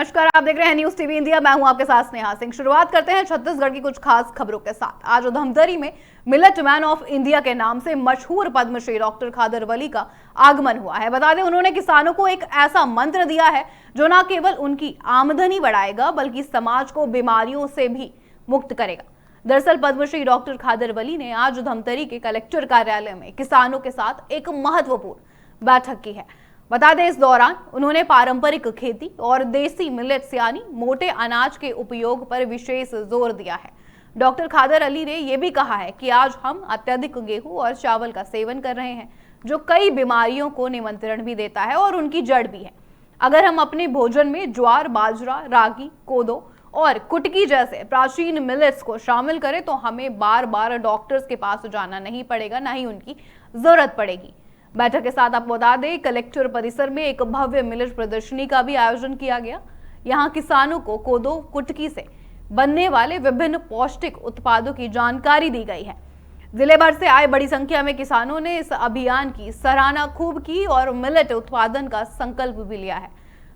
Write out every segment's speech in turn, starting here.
नमस्कार, आप देख रहे हैं न्यूज टीवी इंडिया। मैं हूं आपके साथ स्नेहा सिंह। शुरुआत करते हैं छत्तीसगढ़ की कुछ खास खबरों के साथ। आज धमतरी में मिलेट मैन ऑफ इंडिया के नाम से मशहूर पद्मश्री डॉक्टर खादर वली का आगमन हुआ है। बता दें, उन्होंने किसानों को एक ऐसा मंत्र दिया है जो न केवल उनकी आमदनी बढ़ाएगा बल्कि समाज को बीमारियों से भी मुक्त करेगा। दरअसल पद्मश्री डॉक्टर खादर वली ने आज धमतरी के कलेक्टर कार्यालय में किसानों के साथ एक महत्वपूर्ण बैठक की है। बता दें, इस दौरान उन्होंने पारंपरिक खेती और देसी मिलेट्स यानी मोटे अनाज के उपयोग पर विशेष जोर दिया है। डॉक्टर खादर अली ने यह भी कहा है कि आज हम अत्यधिक गेहूं और चावल का सेवन कर रहे हैं जो कई बीमारियों को निमंत्रण भी देता है और उनकी जड़ भी है। अगर हम अपने भोजन में ज्वार, बाजरा, रागी, कोदो और कुटकी जैसे प्राचीन मिलेट्स को शामिल करें तो हमें बार बार डॉक्टर्स के पास जाना नहीं पड़ेगा, ना ही उनकी जरूरत पड़ेगी। बैठक के साथ आपको बता दें, कलेक्टर परिसर में एक भव्य मिलेट प्रदर्शनी का भी आयोजन किया गया। यहां किसानों को कोदो कुटकी से बनने वाले विभिन्न पौष्टिक उत्पादों की जानकारी दी गई है। जिले भर से आए बड़ी संख्या में किसानों ने इस अभियान की सराहना खूब की और मिलेट उत्पादन का संकल्प भी लिया है।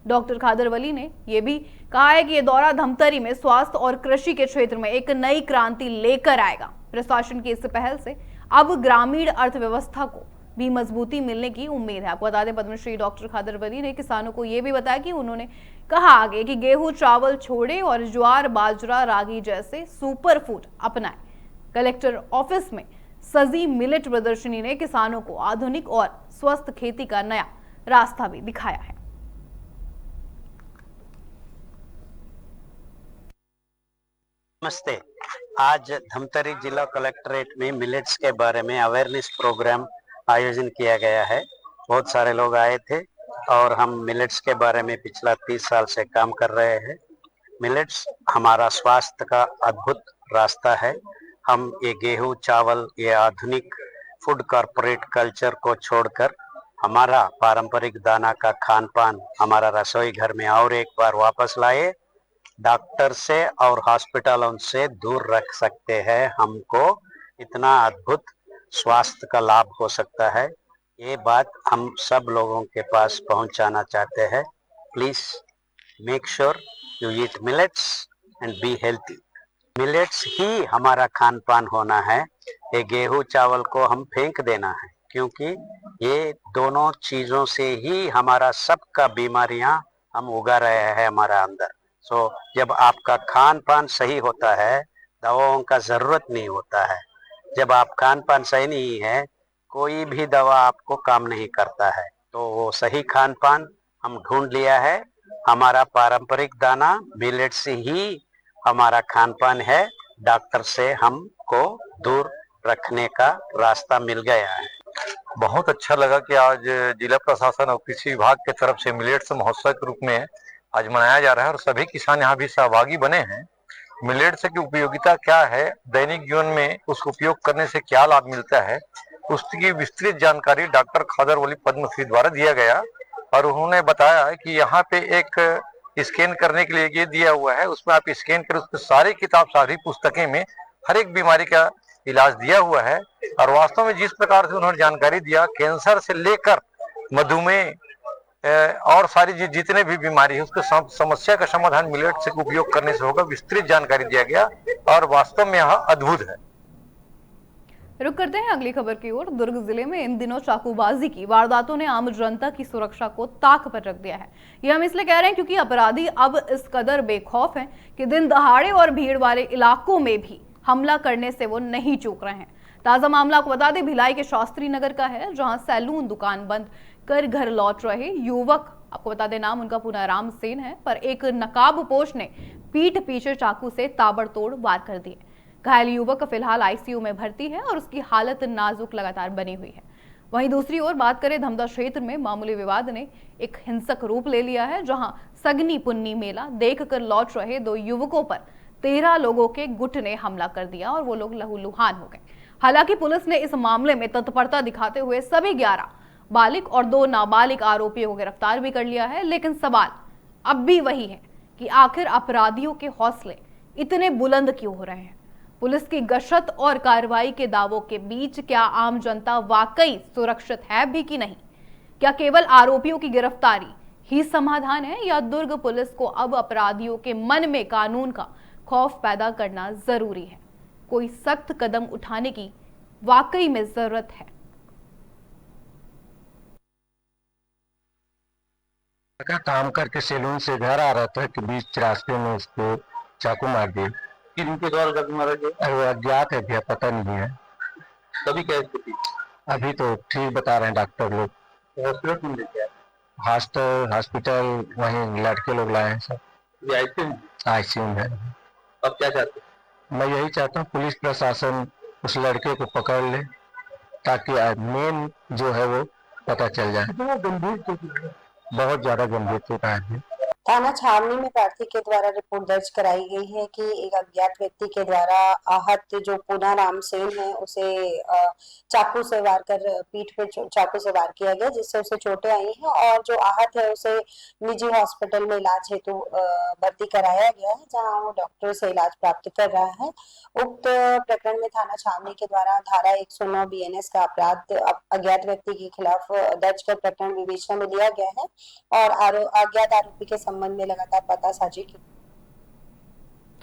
डॉक्टर खादर वली ने यह भी कहा है कि यह दौरा धमतरी में स्वास्थ्य और कृषि के क्षेत्र में एक नई क्रांति लेकर आएगा। प्रशासन की इस पहल से अब ग्रामीण अर्थव्यवस्था को भी मजबूती मिलने की उम्मीद है। आपको बता दें, पद्मश्री डॉक्टर खादर वली ने किसानों को यह भी बताया कि उन्होंने कहा आगे कि गेहूं चावल छोड़े और ज्वार, बाजरा, रागी जैसे सुपर फूड अपनाएं। कलेक्टर ऑफिस में सजी मिलेट प्रदर्शनी ने किसानों को आधुनिक और स्वस्थ खेती का नया रास्ता भी दिखाया है। नमस्ते। आज धमतरी जिला कलेक्ट्रेट में मिलेट्स के बारे में अवेयरनेस प्रोग्राम आयोजन किया गया है। बहुत सारे लोग आए थे और हम मिलेट्स के बारे में पिछला 30 साल से काम कर रहे हैं। मिलेट्स हमारा स्वास्थ्य का अद्भुत रास्ता है। हम ये गेहूं, चावल, ये आधुनिक फूड कॉर्पोरेट कल्चर को छोड़कर हमारा पारंपरिक दाना का खान पान हमारा रसोई घर में और एक बार वापस लाए। डॉक्टर से और हॉस्पिटलों से दूर रख सकते हैं। हमको इतना अद्भुत स्वास्थ्य का लाभ हो सकता है। ये बात हम सब लोगों के पास पहुंचाना चाहते हैं। Please make sure you eat millets and be healthy. Millets ही हमारा खान पान होना है। ये गेहूं चावल को हम फेंक देना है, क्योंकि ये दोनों चीजों से ही हमारा सबका बीमारियां हम उगा रहे हैं हमारा अंदर। जब आपका खान पान सही होता है, दवाओं का जरूरत नहीं होता है। जब आप खान पान सही नहीं है, कोई भी दवा आपको काम नहीं करता है। तो वो सही खान पान हम ढूंढ लिया है। हमारा पारंपरिक दाना मिलेट से ही हमारा खान पान है। डॉक्टर से हमको दूर रखने का रास्ता मिल गया है। बहुत अच्छा लगा कि आज जिला प्रशासन और कृषि विभाग की तरफ से मिलेट्स महोत्सव के रूप में आज मनाया जा रहा है और सभी किसान यहाँ भी सहभागी बने हैं। मिलेट्स की उपयोगिता क्या है, दैनिक जीवन में उसका उपयोग करने से क्या लाभ मिलता है, उसकी विस्तृत जानकारी डॉक्टर खादर वली पद्मश्री द्वारा दिया गया। और उन्होंने बताया कि यहाँ पे एक स्कैन करने के लिए ये दिया हुआ है, उसमें आप स्कैन करें, उसमें सारी किताब, सारी पुस्तकें में हर एक बीमारी का इलाज दिया हुआ है। और वास्तव में जिस प्रकार से उन्होंने जानकारी दिया, कैंसर से लेकर मधुमेह और सारी जितने भी बीमारी है उसके समस्या का समाधान मिलेट्स के उपयोग करने से होगा, विस्तृत जानकारी दिया गया और वास्तव में यह अद्भुत है। रुक करते हैं अगली खबर की ओर। दुर्ग जिले में इन दिनों चाकूबाजी की वारदातों ने आम जनता की सुरक्षा को ताक पर रख दिया है। ये हम इसलिए कह रहे हैं क्योंकि अपराधी अब इस कदर बेखौफ हैं कि दिन दहाड़े और भीड़ वाले इलाकों में भी हमला करने से वो नहीं चूक रहे हैं। ताजा मामला आपको बता दें, भिलाई के शास्त्री नगर का है, जहां सैलून दुकान बंद कर घर लौट रहे युवक, आपको बता दें नाम उनका पूनाराम सेन है, पर एक नकाबपोश ने पीठ पीछे चाकू से ताबड़तोड़ वार कर दिए। घायल युवक फिलहाल आईसीयू में भर्ती है और उसकी हालत नाजुक लगातार बनी हुई है। वहीं दूसरी ओर बात करें, धमदा क्षेत्र में मामूली विवाद ने एक हिंसक रूप ले लिया है, जहां सगनी पुन्नी मेला देखकर लौट रहे 2 युवकों पर 13 लोगों के गुट ने हमला कर दिया और वो लोग लहूलुहान हो गए। हालांकि पुलिस ने इस मामले में तत्परता दिखाते हुए सभी 11 बालिग और 2 नाबालिग आरोपियों को गिरफ्तार भी कर लिया है। लेकिन सवाल अब भी वही है कि आखिर अपराधियों के हौसले इतने बुलंद क्यों हो रहे हैं? पुलिस की गश्त और कार्रवाई के दावों के बीच क्या आम जनता वाकई सुरक्षित है भी कि नहीं? क्या केवल आरोपियों की गिरफ्तारी ही समाधान है, या दुर्ग पुलिस को अब अपराधियों के मन में कानून का खौफ पैदा करना जरूरी है? कोई सख्त कदम उठाने की वाकई में जरूरत है। का काम करके सैलून से घर आ रहा था कि बीच रास्ते में उसको चाकू मार दिए। किनके द्वारा चाकू मारा गया? वो अज्ञात है भैया, पता नहीं है। तभी क्या स्थिति? अभी तो ठीक बता रहे हैं डॉक्टर लोग। हॉस्पिटल में लेके आए? हॉस्पिटल वहीं लड़के लोग लाए हैं सब। ये आईसीयू में है। अब क्या चाहते हैं? मैं यही चाहता हूँ पुलिस प्रशासन उस लड़के को पकड़ ले ताकि मेन जो है वो पता चल जाए। बहुत ज्यादा गंभीर चुका है। थाना छावनी में प्रार्थी के द्वारा रिपोर्ट दर्ज कराई गई है कि एक अज्ञात व्यक्ति के द्वारा आहत जो पूना राम सेन है उसे चाकू से वार कर पीठ पे चाकू से वार किया गया, जिससे उसे चोटें आई हैं और जो आहत है उसे निजी हॉस्पिटल में इलाज हेतु भर्ती कराया गया है, जहां वो डॉक्टर से इलाज प्राप्त कर रहा है। उक्त प्रकरण में थाना छावनी के द्वारा धारा 109 BNS का अपराध अज्ञात व्यक्ति के खिलाफ दर्ज कर प्रकरण विवेचना में लिया गया है और अज्ञात आरोपी के संबंध में लगातार पतासाजी की।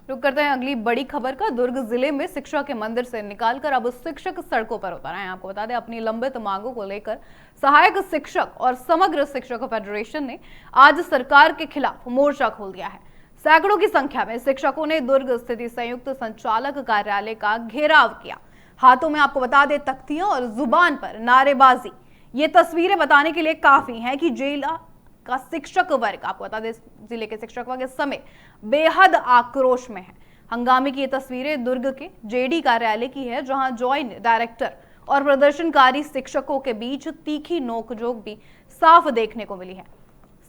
रुक करते हैं अगली बड़ी खबर का। दुर्ग जिले में शिक्षा के मंदिर से निकालकर अब शिक्षक सड़कों पर उतर आए हैं। आपको बता दें, अपनी लंबित मांगों को लेकर सहायक शिक्षक और समग्र शिक्षक फेडरेशन ने आज सरकार के खिलाफ मोर्चा खोल दिया है। सैकड़ों की संख्या में शिक्षकों ने दुर्ग स्थित संयुक्त संचालक कार्यालय का घेराव किया। हाथों में आपको बता दें तख्तियां और जुबान पर नारेबाजी। ये तस्वीरें बताने के लिए काफी हैं कि जिला का शिक्षक वर्ग, आपको बता दें जिले के शिक्षक वर्ग इस समय बेहद आक्रोश में है। हंगामे की ये तस्वीरें दुर्ग के जेडी कार्यालय की है, जहां ज्वाइंट डायरेक्टर और प्रदर्शनकारी शिक्षकों के बीच तीखी नोकझोंक भी साफ देखने को मिली है।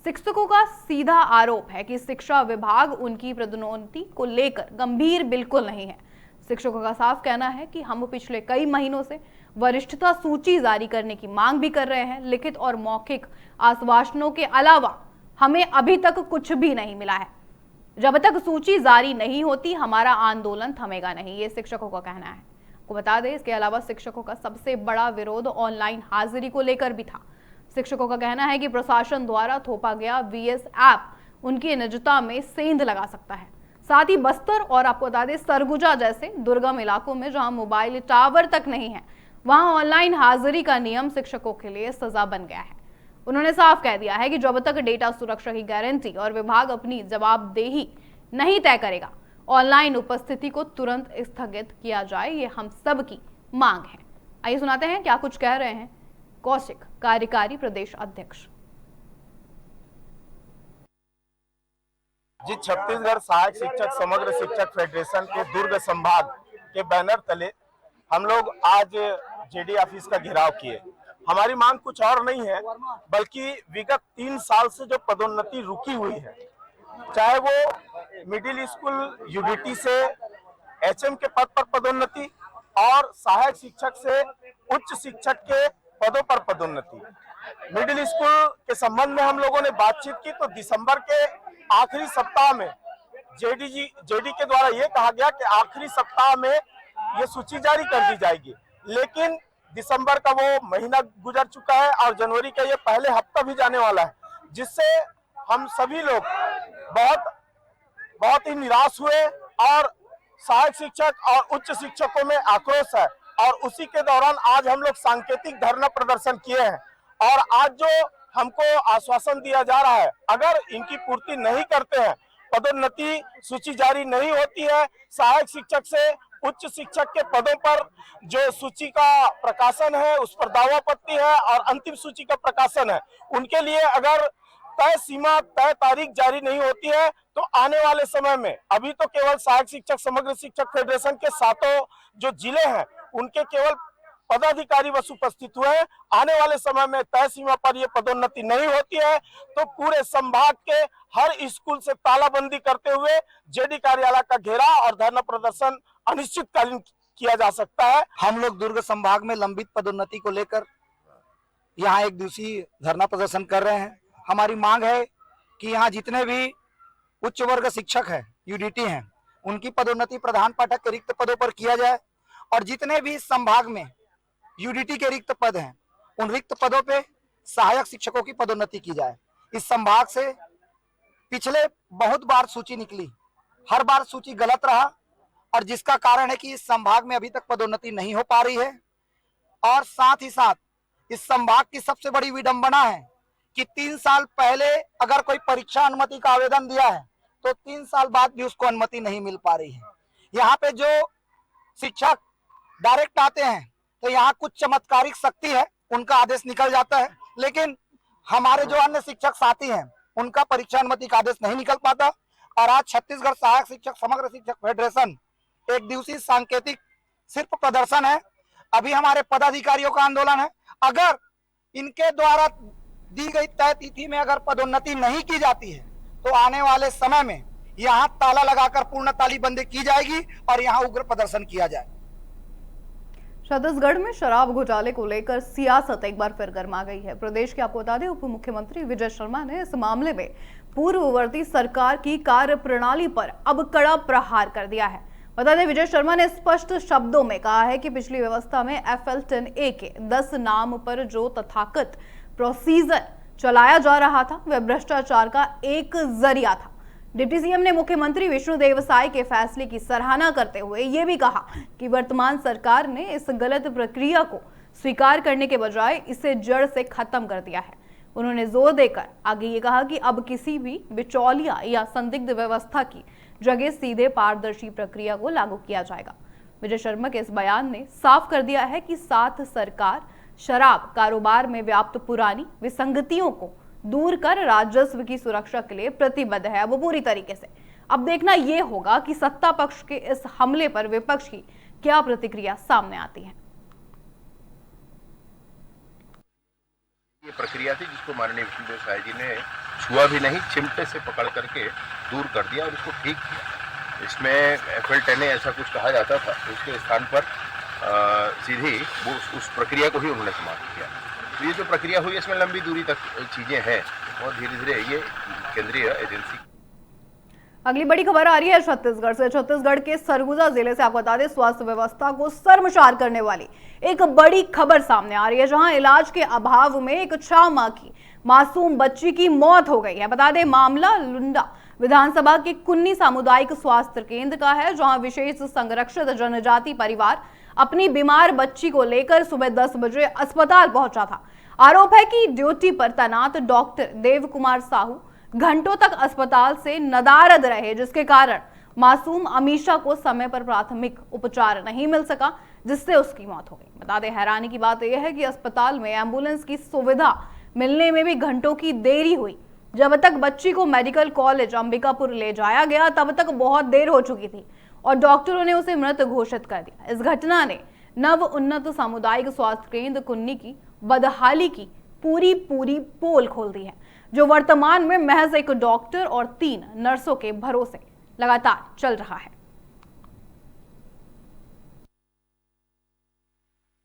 शिक्षकों का सीधा आरोप है कि शिक्षा विभाग उनकी पदोन्नति को लेकर गंभीर बिल्कुल नहीं है। शिक्षकों का साफ कहना है कि हम पिछले कई महीनों से वरिष्ठता सूची जारी करने की मांग भी कर रहे हैं। लिखित और मौखिक आश्वासनों के अलावा हमें अभी तक कुछ भी नहीं मिला है। जब तक सूची जारी नहीं होती हमारा आंदोलन थमेगा नहीं, ये शिक्षकों का कहना है। आपको बता दें, इसके अलावा शिक्षकों का सबसे बड़ा विरोध ऑनलाइन हाजिरी को लेकर भी था। शिक्षकों का कहना है कि प्रशासन द्वारा थोपा गया VS ऐप उनकी निजता में सेंध लगा सकता है। साथ ही बस्तर और आपको बता दें सरगुजा जैसे दुर्गम इलाकों में जहां मोबाइल टावर तक नहीं है, वहां ऑनलाइन हाजिरी का नियम शिक्षकों के लिए सजा बन गया है। उन्होंने साफ कह दिया है कि जब तक डेटा सुरक्षा की गारंटी और विभाग अपनी जवाबदेही नहीं तय करेगा, ऑनलाइन उपस्थिति को तुरंत स्थगित किया जाए, ये हम सब की मांग है। आइए सुनाते हैं क्या कुछ कह रहे हैं कौशिक, कार्यकारी प्रदेश अध्यक्ष। जी, छत्तीसगढ़ सहायक शिक्षक समग्र शिक्षक फेडरेशन के दुर्ग संभाग के बैनर तले हम लोग आज जेडी ऑफिस का घेराव किए। हमारी मांग कुछ और नहीं है, बल्कि विगत 3 साल से जो पदोन्नति रुकी हुई है, चाहे वो मिडिल स्कूल यूडीटी से HM के पद पर पदोन्नति और सहायक शिक्षक से उच्च शिक्षक के पदों पर पदोन्नति। मिडिल स्कूल के संबंध में हम लोगों ने बातचीत की तो दिसंबर के आखिरी सप्ताह में जेडी के द्वारा ये कहा गया कि आखिरी सप्ताह में ये सूची जारी कर दी जाएगी, लेकिन दिसंबर का वो महीना गुजर चुका है और जनवरी का ये पहले हफ्ता भी जाने वाला है, जिससे हम सभी लोग बहुत ही निराश हुए और सहायक शिक्षक और उच्च शिक्षकों में आक्रोश है। और उसी के दौरान आज हम लोग सांकेतिक धरना प्रदर्शन किए हैं और आज जो हमको आश्वासन दिया जा रहा है, अगर इनकी पूर्ति नहीं करते हैं, पदोन्नति सूची जारी नहीं होती है, सहायक शिक्षक से उच्च शिक्षक के पदों पर जो सूची का प्रकाशन है उस पर दावापत्ति है और अंतिम सूची का प्रकाशन है, उनके लिए अगर तय तारीख जारी नहीं होती है तो आने वाले समय में, अभी तो केवल सहायक शिक्षक समग्र शिक्षक फेडरेशन के 7 जो जिले हैं उनके केवल पदाधिकारी बस उपस्थित हुए हैं। आने वाले समय में तय सीमा पर ये पदोन्नति नहीं होती है तो पूरे संभाग के हर स्कूल से तालाबंदी करते हुए जेडी कार्यालय का घेराव और धरना प्रदर्शन अनिश्चितकालीन किया जा सकता है। हम लोग दुर्ग संभाग में लंबित पदोन्नति को लेकर यहाँ एक दिवसीय धरना प्रदर्शन कर रहे हैं। हमारी मांग है कि यहाँ जितने भी उच्च वर्ग शिक्षक है, यूडीटी हैं, उनकी पदोन्नति प्रधान पाठक के रिक्त पदों पर किया जाए और जितने भी संभाग में यूडीटी के रिक्त पद हैं उन रिक्त पदों पे सहायक शिक्षकों की पदोन्नति की जाए। इस संभाग से पिछले बहुत बार सूची निकली, हर बार सूची गलत रहा, और जिसका कारण है कि इस संभाग में अभी तक पदोन्नति नहीं हो पा रही है। और साथ ही साथ इस संभाग की सबसे बड़ी विडंबना है कि 3 साल पहले अगर कोई परीक्षा अनुमति का आवेदन दिया है तो 3 साल बाद भी उसको अनुमति नहीं मिल पा रही है। यहाँ पे जो शिक्षक डायरेक्ट आते हैं तो यहाँ कुछ चमत्कारिक शक्ति है, उनका आदेश निकल जाता है, लेकिन हमारे जो अन्य शिक्षक साथी हैं उनका परीक्षा अनुमति का आदेश नहीं निकल पाता। और आज छत्तीसगढ़ सहायक शिक्षक समग्र शिक्षक फेडरेशन एक दिवसीय सांकेतिक सिर्फ प्रदर्शन है। अभी हमारे पदाधिकारियों का आंदोलन है। अगर इनके द्वारा दी गई तय तिथि में अगर पदोन्नति नहीं की जाती है तो आने वाले समय में यहाँ ताला लगाकर पूर्ण तालीबंदी की जाएगी और यहाँ उग्र प्रदर्शन किया जाएगा। छत्तीसगढ़ में शराब घोटाले को लेकर सियासत एक बार फिर गर्मा गई है। प्रदेश के आपको बता दें, उप मुख्यमंत्री विजय शर्मा ने इस मामले में पूर्ववर्ती सरकार की कार्यप्रणाली पर अब कड़ा प्रहार कर दिया है। बता दें, विजय शर्मा ने स्पष्ट शब्दों में कहा है कि पिछली व्यवस्था में FL10A के 10 नाम पर जो तथाकथित प्रोसीजर चलाया जा रहा था वह भ्रष्टाचार का एक जरिया था। डिप्टी सीएम ने मुख्यमंत्री विष्णुदेव साय के फैसले की सराहना करते हुए यह भी कहा कि वर्तमान सरकार ने इस गलत प्रक्रिया को स्वीकार करने के बजाय इसे जड़ से खत्म कर दिया है। उन्होंने जोर देकर आगे ये कहा कि अब किसी भी बिचौलिया या संदिग्ध व्यवस्था की जगह सीधे पारदर्शी प्रक्रिया को लागू किया जाएगा। विजय शर्मा के इस बयान ने साफ कर दिया है कि साथ सरकार शराब कारोबार में व्याप्त पुरानी विसंगतियों को दूर कर राजस्व की सुरक्षा के लिए प्रतिबद्ध है, वो पूरी तरीके से। अब देखना यह होगा कि सत्ता पक्ष के इस हमले पर विपक्ष की क्या प्रतिक्रिया सामने आती है। ये प्रक्रिया थी जिसको माननीय विष्णुदेव साय जी ने छुआ भी नहीं, चिमटे से पकड़ करके दूर कर दिया और इसको ठीक किया। इसमें FL10A ऐसा कुछ कहा जाता था, उसके स्थान पर सीधी वो उस प्रक्रिया को ही उन्होंने समाप्त किया। तो ये जो प्रक्रिया हुई इसमें लंबी दूरी तक चीजें हैं और धीरे धीरे ये केंद्रीय एजेंसी। अगली बड़ी खबर आ रही है छत्तीसगढ़ से। छत्तीसगढ़ के सरगुजा जिले से आपको बता दें, स्वास्थ्य व्यवस्था को शर्मसार करने वाली एक बड़ी खबर सामने आ रही है, जहां इलाज के अभाव में एक 6 माह की मासूम बच्ची की मौत हो गई है। बता दें, मामला लुंडा विधानसभा के कुन्नी सामुदायिक स्वास्थ्य केंद्र का है, जहां विशेष संरक्षित जनजाति परिवार अपनी बीमार बच्ची को लेकर सुबह 10 बजे अस्पताल पहुंचा था। आरोप है कि ड्यूटी पर तैनात डॉक्टर देव कुमार साहू घंटों तक अस्पताल से नदारद रहे, जिसके कारण मासूम अमीशा को समय पर प्राथमिक उपचार नहीं मिल सका, जिससे उसकी मौत हो गई। बता दें, हैरानी की बात यह है कि अस्पताल में एम्बुलेंस की सुविधा मिलने में भी घंटों की देरी हुई। जब तक बच्ची को मेडिकल कॉलेज अंबिकापुर ले जाया गया तब तक बहुत देर हो चुकी थी और डॉक्टरों ने उसे मृत घोषित कर दिया। इस घटना ने नव उन्नत सामुदायिक स्वास्थ्य केंद्र कुन्नी की बदहाली की पूरी पोल खोल दी है, जो वर्तमान में महज एक डॉक्टर और 3 नर्सों के भरोसे लगातार चल रहा है।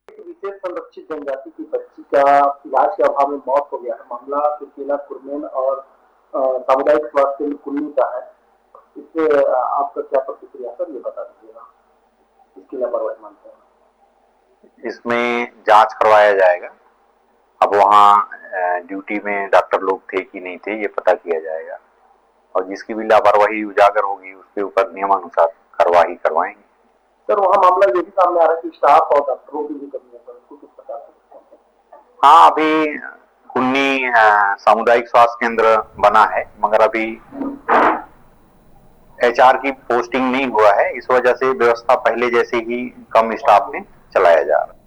विशेष संरक्षित जनजाति की बच्ची का इलाज के अभाव में मौत हो गया है। मामला तुर्कीला कुरमेन और सामुदायिक स्वास्थ्य केंद्र कुन्नी का है। इससे आपका क्या प्रतिक्रिया सर, ये बता दीजिएगा। इसकी लापरवाही मानते हैं। इसमें जांच करवाया जाएगा। अब वहाँ ड्यूटी में डॉक्टर लोग थे कि नहीं थे ये पता किया जाएगा और जिसकी भी लापरवाही उजागर होगी उसके ऊपर नियमानुसार कार्रवाई करवाएंगे। सर, वहाँ मामला ये भी सामने आ रहा है कि स्टाफ और डॉक्टरों की भी कमी है, सर उसको किस प्रकार से? हाँ, अभी कुन्नी सामुदायिक स्वास्थ्य केंद्र बना है मगर अभी HR की पोस्टिंग नहीं हुआ है, इस वजह से व्यवस्था पहले जैसे ही कम स्टाफ में चलाया जा रहा है।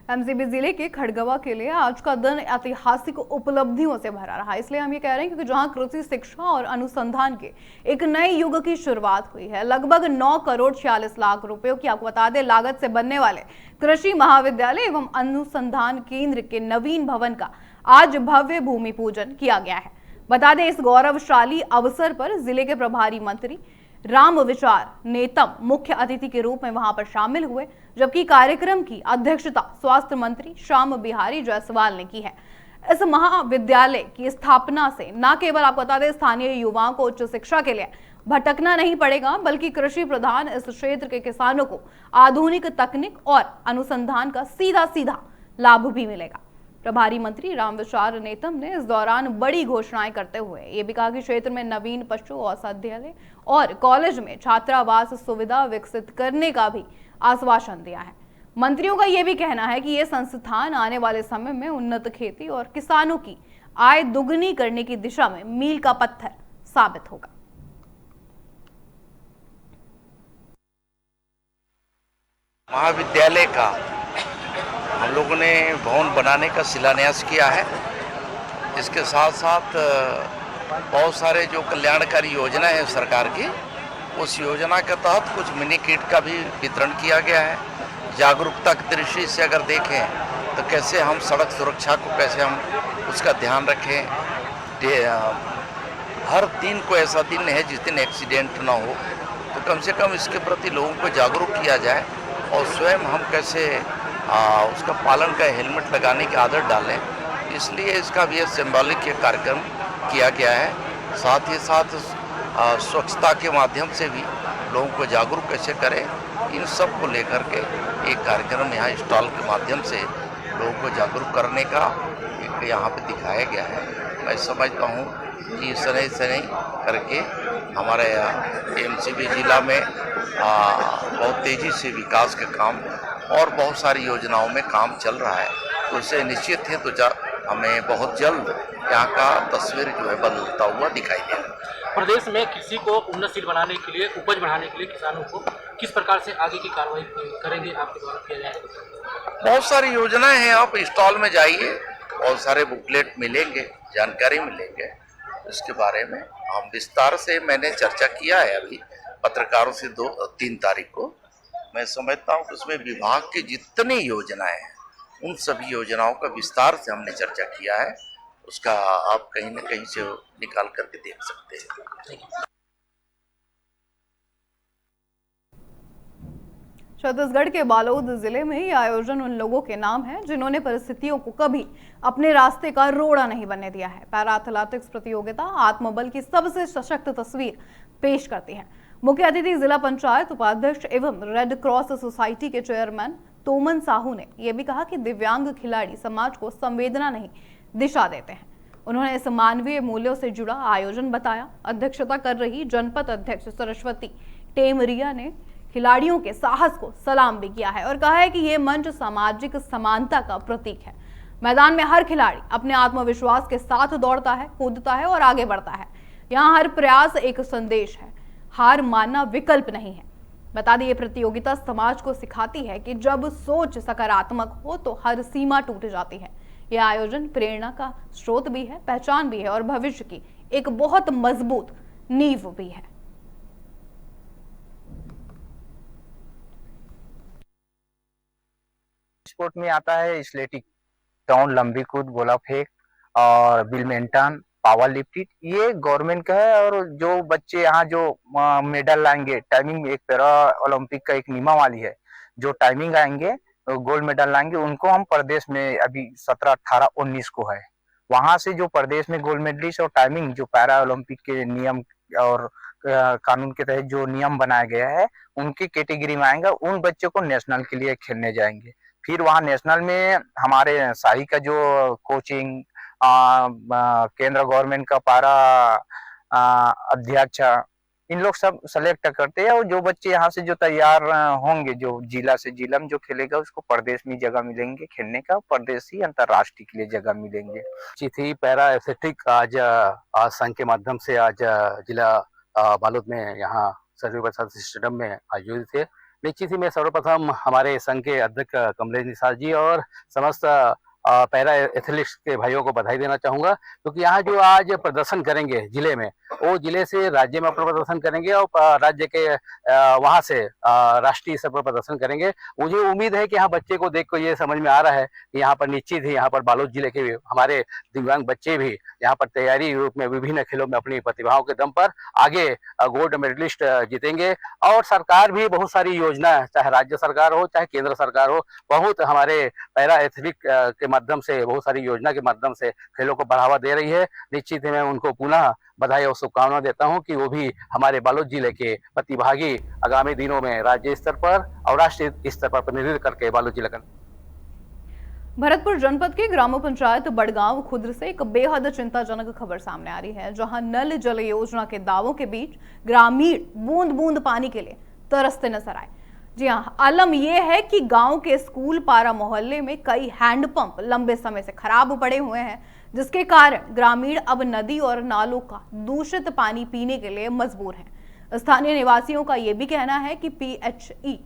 एमसीबी जिले के खड़गवा के लिए आज का दिन ऐतिहासिक उपलब्धियों से भरा रहा। इसलिए हम ये कह रहे हैं क्योंकि जहां कृषि शिक्षा और अनुसंधान के एक नए युग की शुरुआत हुई है। लगभग 9 करोड़ 46 लाख रुपयों की आपको बता दें लागत से बनने वाले कृषि महाविद्यालय एवं अनुसंधान केंद्र के नवीन भवन का आज भव्य भूमि पूजन किया गया है। बता दें, इस गौरवशाली अवसर पर जिले के प्रभारी मंत्री राम विचार नेतम मुख्य अतिथि के रूप में वहां पर शामिल हुए, जबकि कार्यक्रम की अध्यक्षता स्वास्थ्य मंत्री श्याम बिहारी जायसवाल ने की है। इस महाविद्यालय की स्थापना से न केवल आपको बता दें स्थानीय युवाओं को उच्च शिक्षा के लिए भटकना नहीं पड़ेगा, बल्कि कृषि प्रधान इस क्षेत्र के किसानों को आधुनिक तकनीक और अनुसंधान का सीधा लाभ भी मिलेगा। प्रभारी मंत्री रामविचार नेतम ने इस दौरान बड़ी घोषणाएं करते हुए ये भी कहा कि क्षेत्र में नवीन पशु औषधालय और कॉलेज में छात्रावास सुविधा विकसित करने का भी आश्वासन दिया है। मंत्रियों का यह भी कहना है कि ये संस्थान आने वाले समय में उन्नत खेती और किसानों की आय दुगनी करने की दिशा में मील का पत्थर साबित होगा। महाविद्यालय का हम लोगों ने भवन बनाने का शिलान्यास किया है। इसके साथ साथ बहुत सारे जो कल्याणकारी योजना है सरकार की, उस योजना के तहत कुछ मिनी किट का भी वितरण किया गया है। जागरूकता की दृष्टि से अगर देखें तो कैसे हम सड़क सुरक्षा को कैसे हम उसका ध्यान रखें। हर दिन को ऐसा दिन है जिस दिन एक्सीडेंट ना हो, तो कम से कम इसके प्रति लोगों को जागरूक किया जाए और स्वयं हम कैसे उसका पालन का हेलमेट लगाने की आदत डालें। इसलिए इसका भी सिंबॉलिक ये कार्यक्रम किया गया है। साथ ही साथ स्वच्छता के माध्यम से भी लोगों को जागरूक कैसे करें, इन सब को लेकर के एक कार्यक्रम यहाँ स्टॉल के माध्यम से लोगों को जागरूक करने का एक यहाँ पे दिखाया गया है। मैं समझता हूँ कि सनई करके हमारे एमसीबी जिला में बहुत तेज़ी से विकास के काम और बहुत सारी योजनाओं में काम चल रहा है। तो इससे निश्चित है तो हमें बहुत जल्द यहाँ का तस्वीर जो है बदलता हुआ दिखाई देगा। प्रदेश में कृषि को उन्नतशील बनाने के लिए, उपज बढ़ाने के लिए किसानों को किस प्रकार से आगे की कार्रवाई करेंगे, आपके द्वारा किया जाएगा? बहुत सारी योजनाएं हैं। आप स्टॉल में जाइए, बहुत सारे बुकलेट मिलेंगे, जानकारी मिलेंगे। इसके बारे में हम विस्तार से मैंने चर्चा किया है अभी पत्रकारों से 2-3 तारीख को। मैं समझता हूँ कि उसमें विभाग की जितनी योजनाएं हैं उन सभी योजनाओं का विस्तार से हमने चर्चा किया है। उसका आप कहीं न कहीं से निकाल करके देख सकते हैं। छत्तीसगढ़ के बालोद जिले में ये आयोजन उन लोगों के नाम है जिन्होंने परिस्थितियों को कभी अपने रास्ते का रोड़ा नहीं बनने दिया है। पैरा एथलेटिक्स प्रतियोगिता आत्मबल की सबसे सशक्त तस्वीर पेश करती है। मुख्य अतिथि जिला पंचायत उपाध्यक्ष एवं रेड क्रॉस सोसाइटी के चेयरमैन तोमन साहू ने यह भी कहा कि दिव्यांग खिलाड़ी समाज को संवेदना नहीं दिशा देते हैं। उन्होंने इस मानवीय मूल्यों से जुड़ा आयोजन बताया। अध्यक्षता कर रही जनपद अध्यक्ष सरस्वती टेमरिया ने खिलाड़ियों के साहस को सलाम भी किया है और कहा है कि यह मंच सामाजिक समानता का प्रतीक है। मैदान में हर खिलाड़ी अपने आत्मविश्वास के साथ दौड़ता है, कूदता है और आगे बढ़ता है। यहाँ हर प्रयास एक संदेश है, हार मानना विकल्प नहीं है। बता दें, ये प्रतियोगिता समाज को सिखाती है कि जब सोच सकारात्मक हो तो हर सीमा टूट जाती है। यह आयोजन प्रेरणा का स्रोत भी है, पहचान भी है और भविष्य की एक बहुत मजबूत नींव भी है। स्पोर्ट में आता है एथलेटिक, डाउन, लंबी कूद, गोला फेंक और बैडमिंटन, पावर लिफ्टिंग, ये गवर्नमेंट का है। और जो बच्चे यहाँ जो मेडल लाएंगे, टाइमिंग एक पैरा ओलंपिक का एक नियमावली है, जो टाइमिंग आएंगे गोल्ड मेडल लाएंगे, उनको हम प्रदेश में अभी 17, 18, 19 को है। वहां से जो प्रदेश में गोल्ड मेडलिस्ट और टाइमिंग जो पैरा ओलंपिक के नियम और कानून के तहत जो नियम बनाया गया है, उनकी कैटेगरी में आएंगे। उन बच्चों को नेशनल के लिए खेलने जाएंगे। फिर वहाँ नेशनल में हमारे शाही का जो कोचिंग, केंद्र गवर्नमेंट का पारा अध्यक्ष, इन लोग सब सेलेक्ट करते हैं। और जो बच्चे यहाँ से जो तैयार होंगे, जो जिला से जिला में जो खेलेगा, उसको प्रदेश में जगह मिलेंगे खेलने का, प्रदेशी अंतर्राष्ट्रीय के लिए जगह मिलेंगे। थी पैरा एथलेटिक आज संघ के माध्यम से आज जिला बालोद में यहाँ सर्वप्रथम स्टेडियम में आयोजित थे। निश्चित ही मैं सर्वप्रथम हमारे संघ के अध्यक्ष कमलेश निषाद जी और समस्त पैरा एथलेटिक्स के भाइयों को बधाई देना चाहूंगा, क्योंकि यहाँ जो आज प्रदर्शन करेंगे जिले में, वो जिले से राज्य में अपना प्रदर्शन करेंगे और राज्य के वहां से राष्ट्रीय स्तर पर प्रदर्शन करेंगे। मुझे उम्मीद है कि यहाँ बच्चे को देख कर ये समझ में आ रहा है कि यहाँ पर निश्चित ही यहाँ पर बालोद जिले के हमारे दिव्यांग बच्चे भी यहाँ पर तैयारी रूप में विभिन्न खेलों में अपनी प्रतिभाओं के दम पर आगे गोल्ड मेडलिस्ट जीतेंगे। और सरकार भी बहुत सारी योजना, चाहे राज्य सरकार हो चाहे केंद्र सरकार हो, बहुत हमारे पैरा एथलेटिक के माध्यम से, बहुत सारी योजना के माध्यम से खेलों को बढ़ावा दे रही है। निश्चित ही मैं उनको पुनः बधाई और शुभकामनाएं देता हूं कि वो भी हमारे बालोद जिले के प्रतिभागी आगामी दिनों में राज्य स्तर पर और राष्ट्रीय स्तर पर प्रतिनिधित्व करके बालोद जिले का। भरतपुर जनपद के ग्राम पंचायत बड़गांव खुर्द से एक बेहद चिंताजनक खबर सामने आ रही है, जहां नल जल योजना के दावों के बीच ग्रामीण बूंद बूंद पानी के लिए तरसते नजर आए। जी हां, आलम यह है कि गांव के स्कूल पारा मोहल्ले में कई हैंडपंप लंबे समय से खराब पड़े हुए हैं, जिसके कारण ग्रामीण अब नदी और नालों का दूषित पानी पीने के लिए मजबूर हैं। स्थानीय निवासियों का यह भी कहना है कि PHE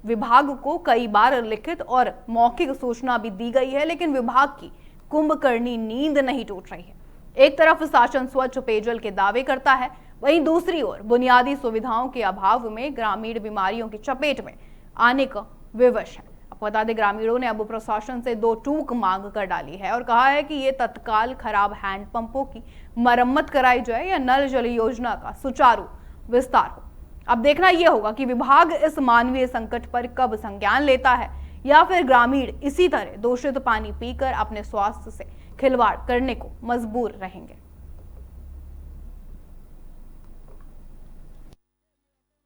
विभाग को कई बार लिखित और मौखिक सूचना भी दी गई है, लेकिन विभाग की कुंभकर्णी नींद नहीं टूट रही है। एक तरफ शासन स्वच्छ पेयजल के दावे करता है, वहीं दूसरी ओर बुनियादी सुविधाओं के अभाव में ग्रामीण बीमारियों की चपेट में आने का विवश है। आपको बता दें, ग्रामीणों ने अब प्रशासन से 2 टूक मांग कर डाली है और कहा है कि ये तत्काल खराब हैंडपंपों की मरम्मत कराई जाए या नल जल योजना का सुचारू विस्तार हो। अब देखना यह होगा कि विभाग इस मानवीय संकट पर कब संज्ञान लेता है या फिर ग्रामीण इसी तरह दूषित पानी पीकर अपने स्वास्थ्य से खिलवाड़ करने को मजबूर रहेंगे।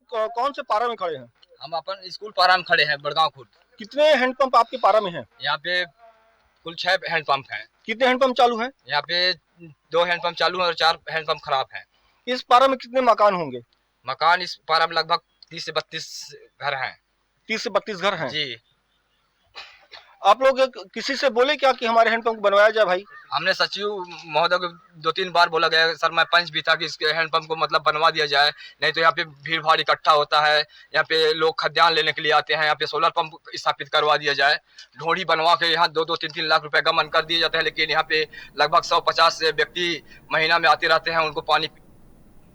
कौन से पारा में खड़े हैं? हम अपन स्कूल पारा में खड़े हैं, बड़गांव खुर्द। कितने हैंडपंप आपके पारा में हैं? यहाँ पे कुल 6 हैंडपंप हैं। कितने हैंडपंप चालू हैं? यहाँ पे 2 हैंडपंप चालू हैं और 4 हैंडपंप खराब हैं। इस पारा में कितने मकान होंगे? मकान इस पारा में लगभग 30 से 32 घर हैं। 30 से 32 घर हैं जी। आप लोग किसी से बोले क्या कि हमारे हैंडपंप बनवाया जाए? भाई, हमने सचिव महोदय को 2-3 बार बोला गया सर, मैं पंच भी था कि इसके हैंडपंप को मतलब बनवा दिया जाए, नहीं तो यहाँ पे भीड़ भाड़ इकट्ठा होता है, यहाँ पे लोग खद्यान लेने के लिए आते हैं, यहाँ पे सोलर पंप स्थापित करवा दिया जाए। ढोड़ी बनवा के यहाँ 2-2, 3-3 लाख रुपए गमन कर दिए जाते हैं, लेकिन यहाँ पे लगभग 150 व्यक्ति महीना में आते रहते हैं, उनको पानी